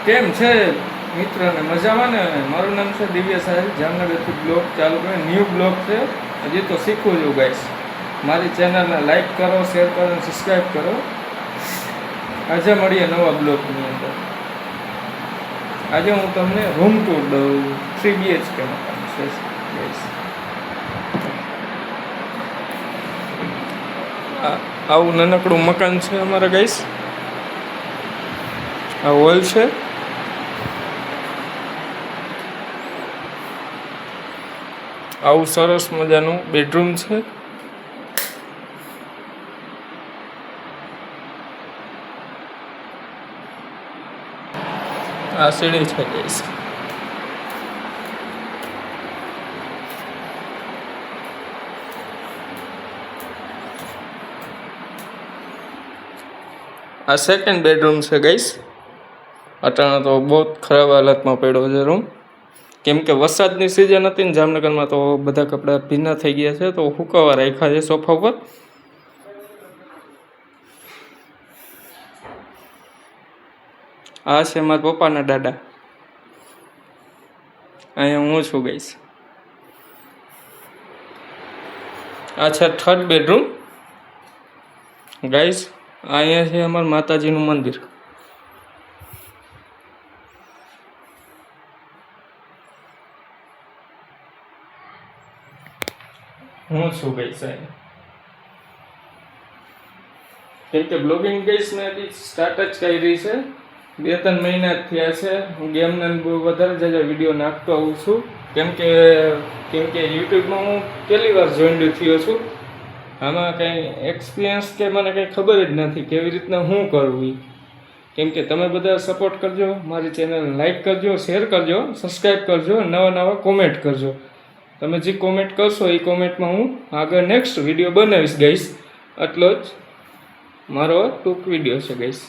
કેમ છે મિત્રોને મજામાં ને? મારું નામ છે દિવ્ય સાહેબ, જામનગરથી બ્લોગ ચાલુ કરે. ન્યૂ બ્લોગ છે, હજી તો શીખું છું ગાઈસ. મારી ચેનલને લાઈક કરો, શેર કરો અને સબસ્ક્રાઈબ કરો. આજે મળીએ નવા બ્લોગની અંદર. આજે હું તમને રૂમ ટૂર દઉં. 3 BHK મકાન છે ગાઈસ. આવું નાનકડું મકાન છે અમારા ગાઈસ. આ હોલ છે. આવું સરસ મજાનું બેડરૂમ છે. આ સીડી છે ગાઈસ. આ સેકન્ડ બેડરૂમ છે ગાઈસ. અટાણા તો બહુ ખરાબ હાલતમાં પડ્યો છે રૂમ, કેમ કે વરસાદની સિઝન હતી ને જામનગરમાં, તો બધા કપડાં ભીના થઈ ગયા છે, તો હુકવવા રાખ્યા છે સોફા પર. આ છે મારા પપ્પાના દાદા. અહીંયા હું છું ગાઈસ. આ છે થર્ડ બેડરૂમ ગાઈસ. અહીંયા છે અમારા માતાજીનું મંદિર. હું છું ગાઈસ. કેમ કે બ્લોગિંગ ગાઈસ મેં હજી સ્ટાર્ટ જ કરી છે. 2-3 મહિના જ થયા છે. હું ગેમના વધારે જ વિડીયો નાખતો આવું છું, કેમ કે યુટ્યુબમાં હું પહેલી વાર જોઈન્ટ થયો છું. આમાં કંઈ એક્સપિરિયન્સ કે મને કંઈ ખબર જ નથી કેવી રીતના હું કરવું. કેમ કે તમે બધા સપોર્ટ કરજો, મારી ચેનલ લાઈક કરજો, શેર કરજો, સબસ્ક્રાઈબ કરજો, નવા કોમેન્ટ કરજો. તમે જે કોમેન્ટ કરશો એ કોમેન્ટમાં હું આગળ નેક્સ્ટ વિડીયો બનાવીશ ગાઈસ. આટલો જ મારો ટૂંક વિડીયો છે ગાઈસ.